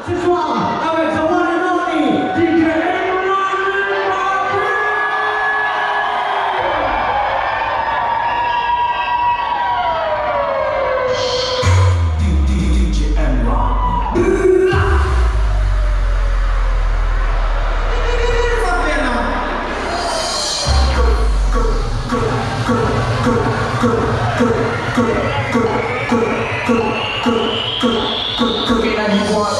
Ce soir, avec the one and only DJ Imran Bobby. DJ Imran. Cooking and you want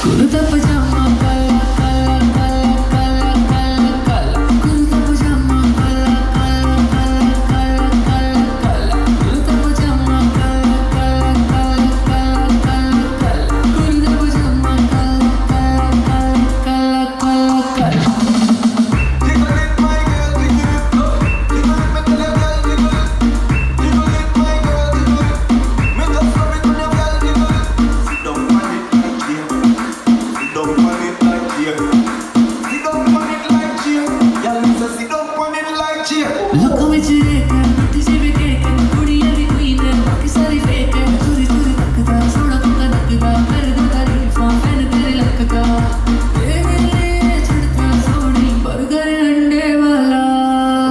kurta पजामा काला काला काला काला काला काला कुर्ता पजामा काला काला काला काला काला काला कुर्ता पजामा काला काला काला काला काला काला कुर्ता पजामा काला काला काला काला काला Jiggle it, my girl, jiggle it, oh. Jiggle it, me tell your girl, jiggle it. Jiggle it, my girl, jiggle it. Me just love it when your girl jiggle it. Sit down on it like chair. Sit down on it like chair. Sit down on it like chair. Girl, me say sit down on it like chair. लोगों में चिरे कर तुझे भी cake कुड़ियां भी queen है बाकी सारी फेक है तुझे तुझे तकदा सोना तुमका नकदा कर दो तारीफां मैंने तेरे लकदा तेरे लिए छड़ता सोनी बर्गर अंडे वाला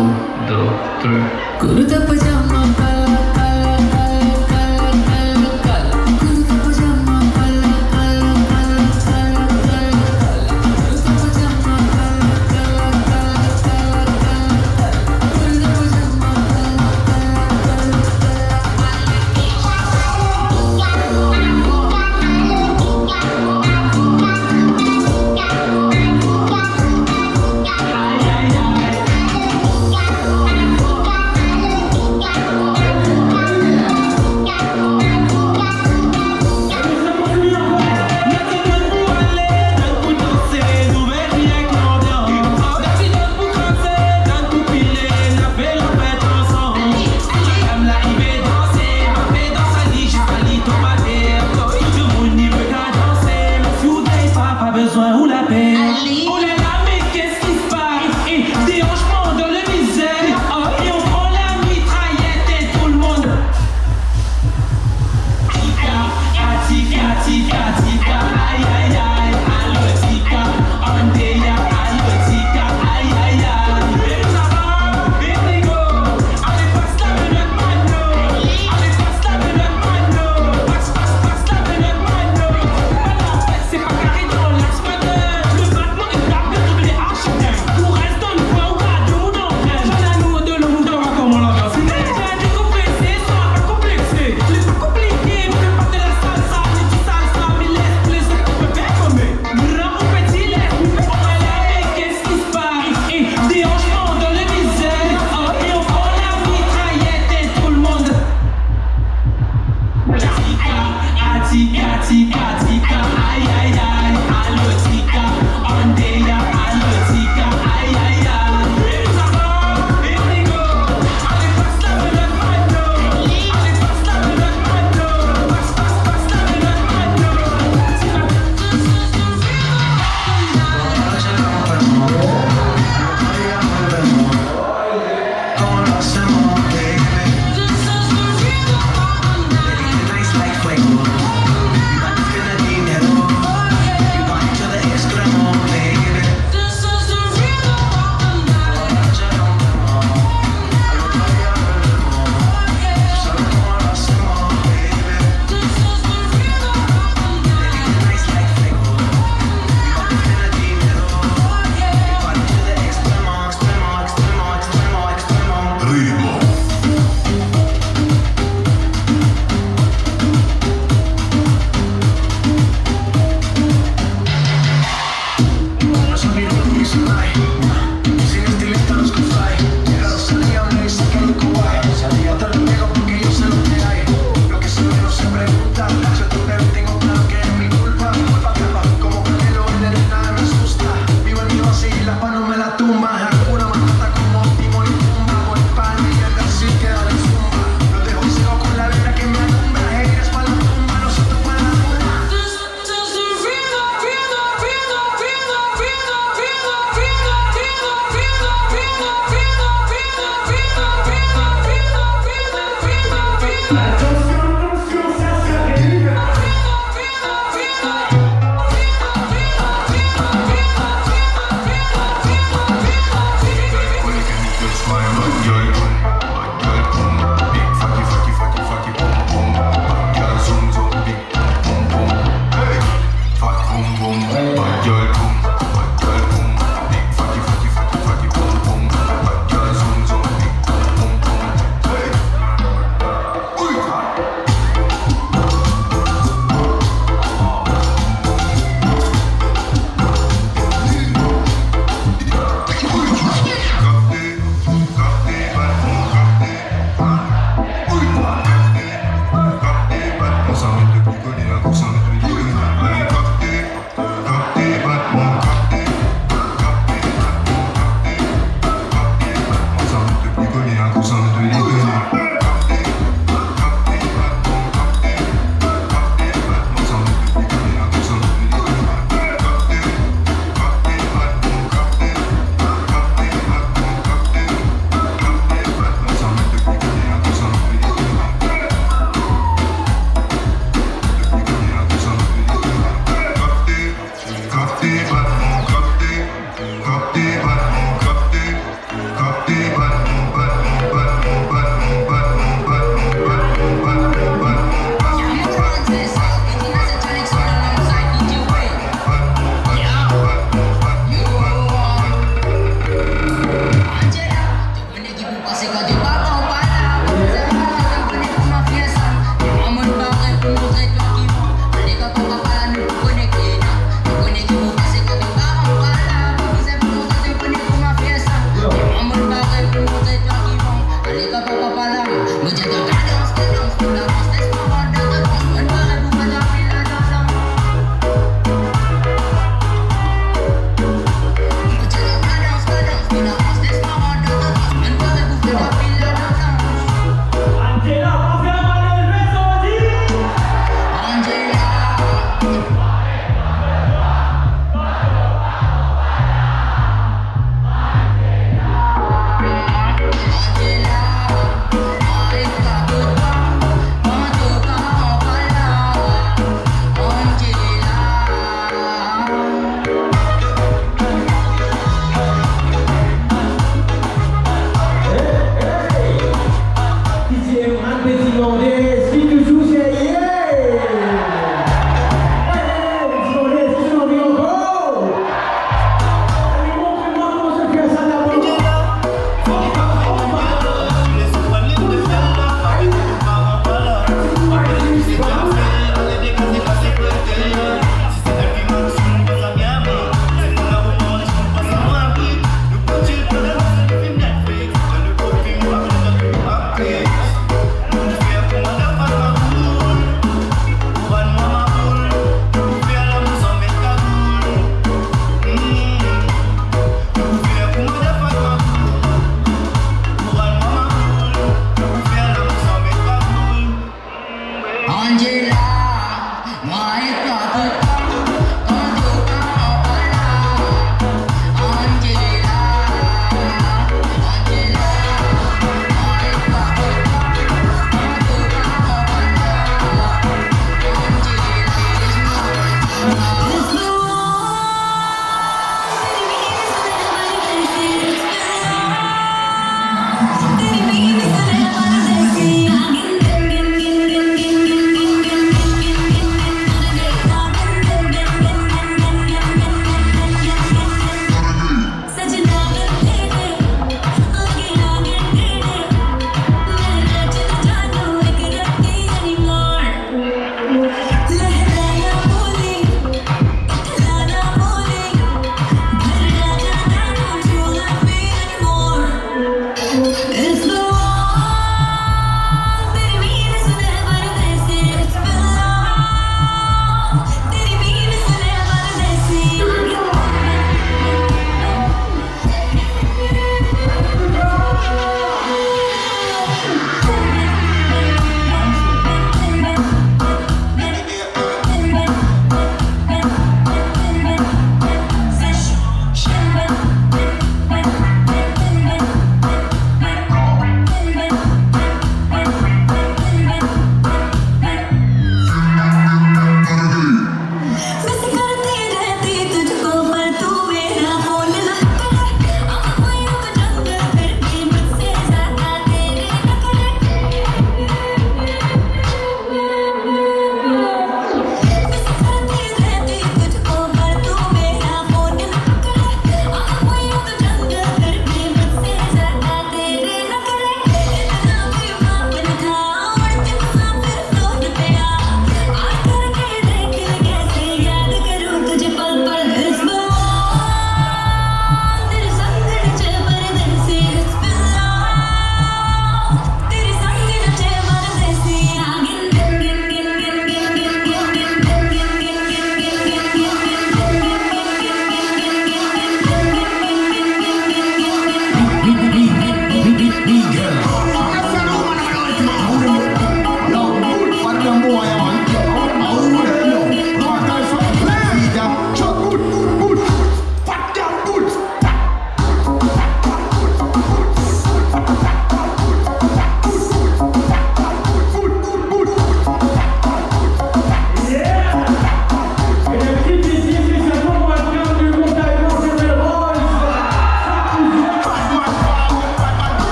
1 2 3 कुर्ता पजामा काला काला काला काला काला काला कुर्ता पजामा काला काला काला काला काला काला कुर्ता पजामा काला काला काला काला काला कुर्ता पजामा काला काला काला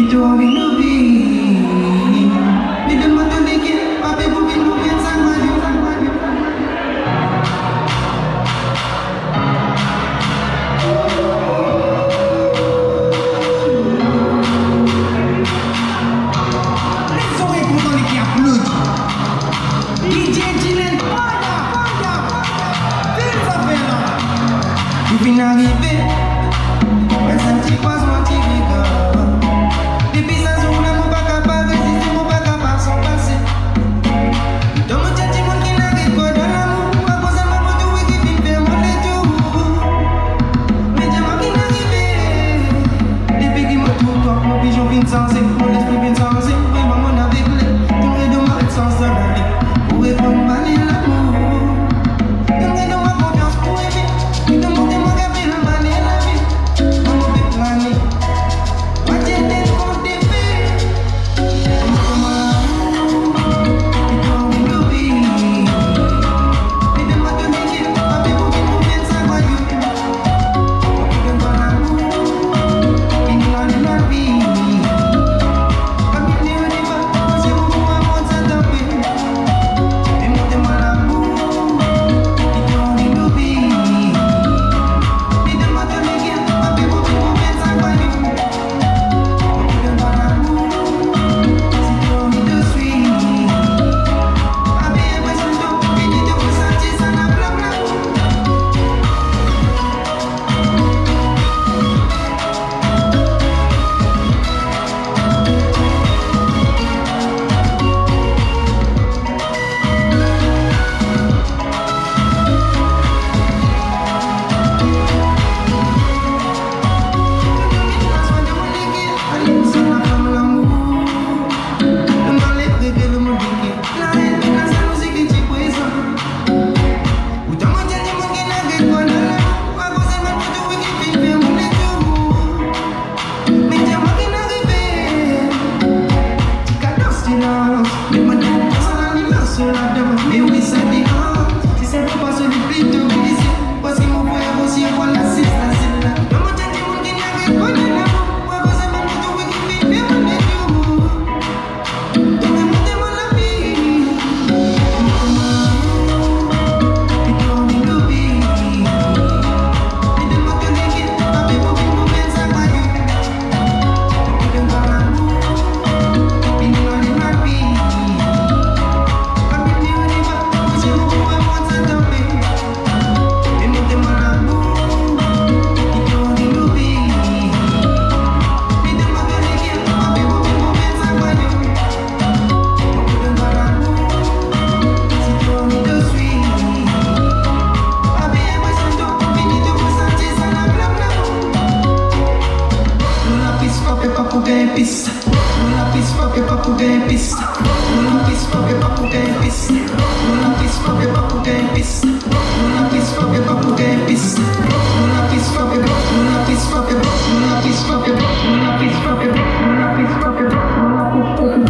Et toi, envie de vivre. Mais donne-moi ton équipe, papi, pour qu'il nous vienne ça, ma vie. Les oreilles contentes qui applaudissent. DJ Dylan, fire. Fais ça fait là. Tu viens d'arriver, mais ça me dit pas son petit regard. Depuis ça, son amour pas capable de résister, mon pas capable s'en passer. Dans mon chat, dis-moi qu'il n'arrive pas dans l'amour. À cause de ma moto, oui, qui vient faire mon léto. Mais dis-moi qu'il n'arrive. Depuis qu'il me trouve, toi, mon pigeon vient sans mon esprit vient sans vraiment mon avec les. Tout le monde m'arrête sans ça dans la vie. Pour répondre mal à l'amour. Donne-moi ma confiance pour aimer. Donne-moi mon café, le mal et la vie. Maman fait planer. Moi, j'ai des comptes des faits. Donne-moi l'amour. Et toi, on veut le vivre. Et donne-moi ton équipe. Papi, pour qu'il nous vienne ça, quoi, you. Donne-moi l'amour. Et nous, on est la vie. Comme il dit, on y va. C'est beaucoup à moi, ça t'en fait. Et montez-moi l'amour. Et toi, on veut le vivre. Et donne-moi ton équipe. Papi, pour qu'il nous vienne ça, quoi, you. Donne-moi l'amour. Si toi, on veut te suivre. Papi, impression de toi. Fini de vous sentir, ça n'a plus l'amour. Mais oui, ça dérange. Si c'est pour passer du plus de plaisir. Parce que mon frère aussi, voilà, c'est là. Dans mon chat, dis-moi qu'il n'arrive pas de l'amour. Moi, vous savez, mon tour, oui, qui fait mon étour. Donnez-moi la vie. Et toi, on veut le vivre. Et donne-moi ton équipe. Papi, pour qu'il nous vienne ça, quoi, you. Donne-moi l'amour. Et nous, on est la vie. Comme il dit, on y va. C'est beaucoup à moi, ça t'en fait. Et montez-moi l'amour. Et toi, on veut le vivre. Et donne-moi ton équipe. Papi, pour qu'il nous vienne ça, quoi, you. Donne-moi l'amour. Si toi, on veut te suivre. Papi, impression de toi. Fini de vous sentir, ça n'a plus l'amour. Nous la pisse, papi, pas pour gagner piste. Nous la pisse, papi, pas pour gagner piste. Nous la pisse, papi, pas pour gagner piste. Nous la pisse, papi, pas pour gagner piste. Nous la pisse, papi, pas pour gagner piste. Nous la pisse, papi, nous la pisse, papi, nous la pisse, papi, nous la pisse, papi, nous la pisse, papi, nous la pisse, papi.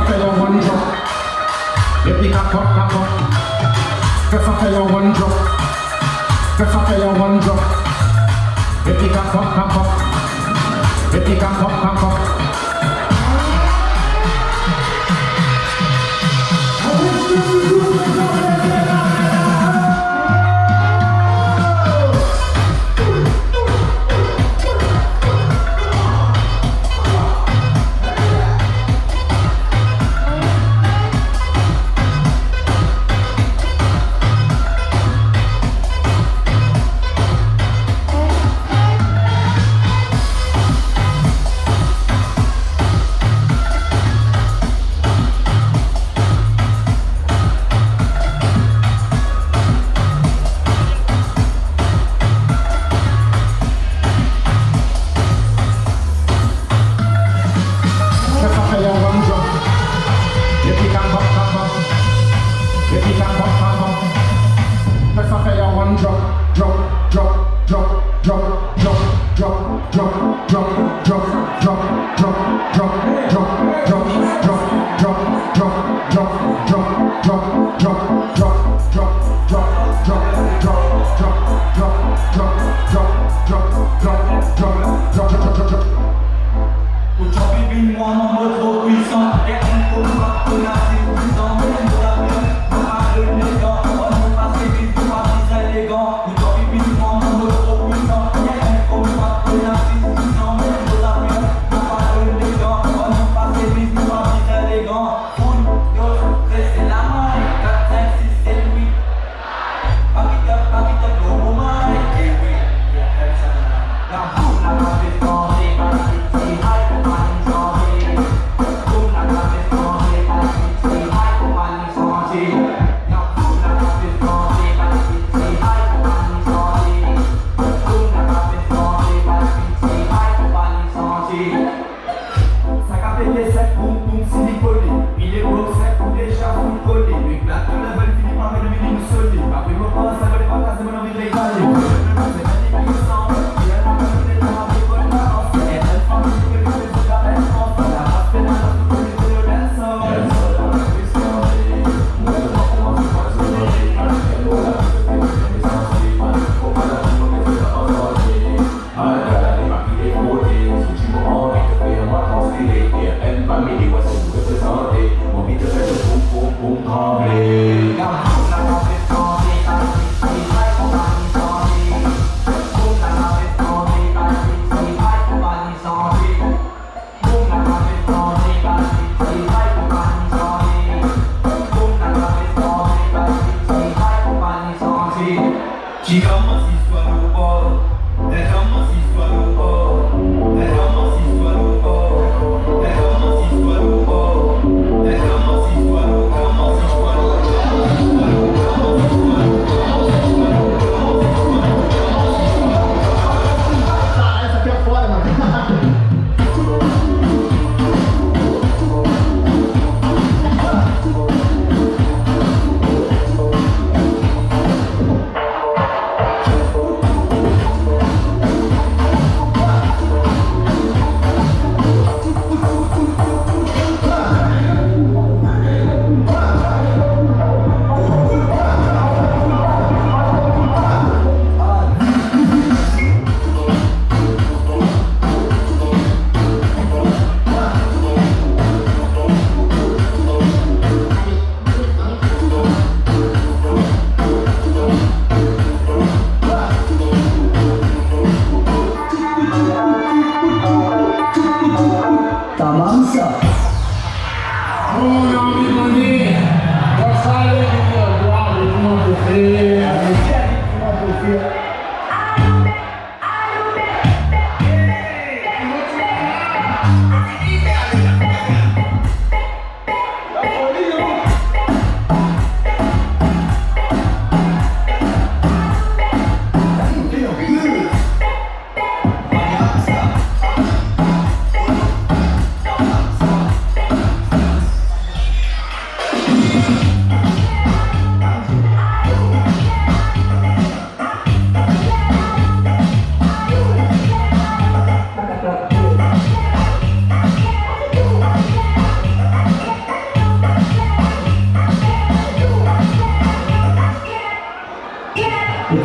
fire one drop. Baby cock up, cock up. Press a fire one drop. Press a fire one drop. Baby cock up, cock up. Baby cock up, cock up.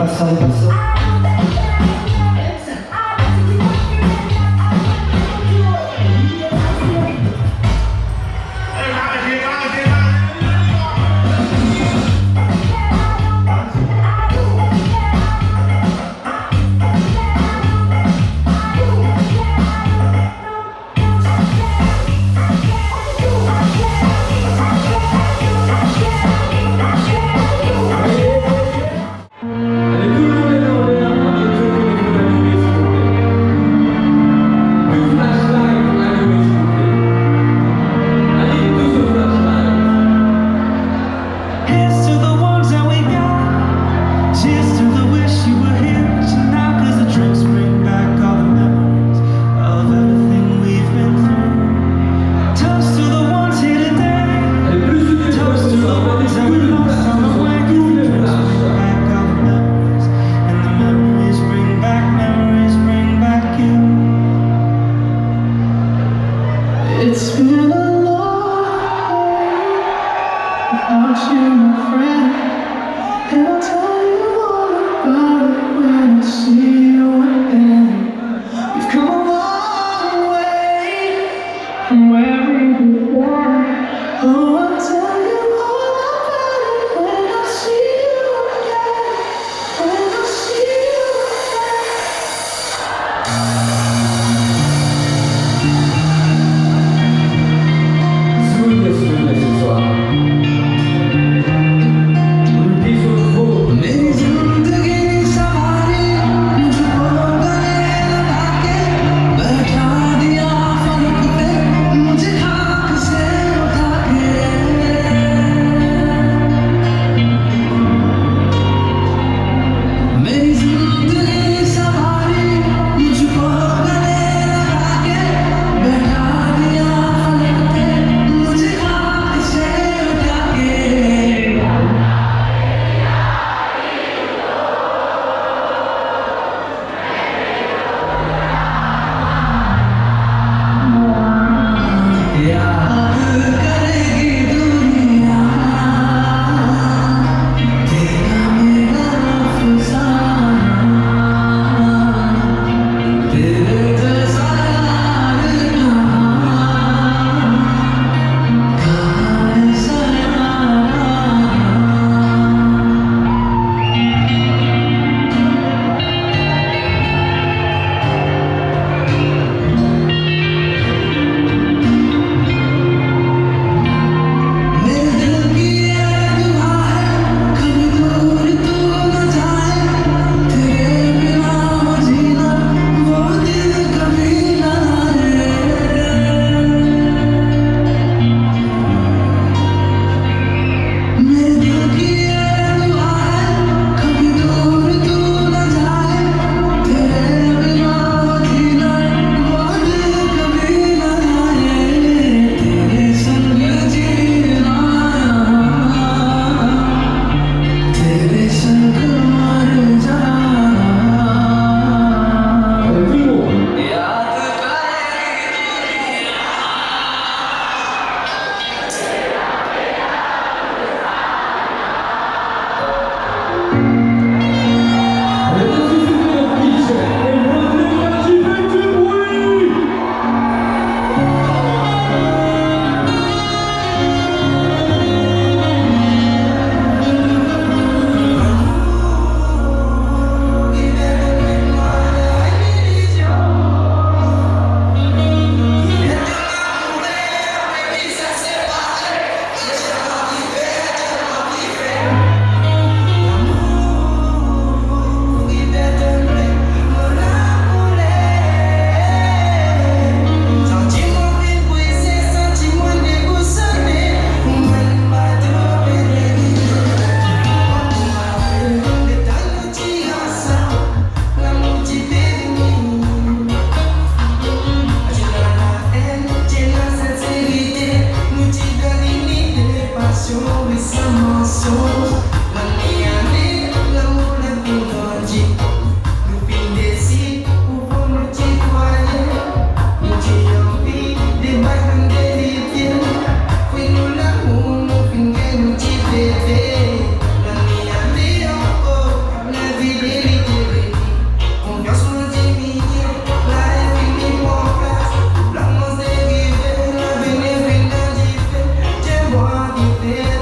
paso a paso. Here's to the ones that we got. Cheers to the wish you were here tonight. 'Cause the drinks bring back all the memories of everything we've been through. Toast to the ones here today. Toast to the ones that we lost on the way. 'Cause the drinks bring back all the memories. And the memories bring back you. It's been a long way without you, my friend. And I'll tell you all about it when I see you again. We've come a long way from where we began. Oh, I'll tell you all about it when I see you again. When I see you again. Souvenez ce soir. Une bise au faux. मेरी जिंदगी सवारी bonité.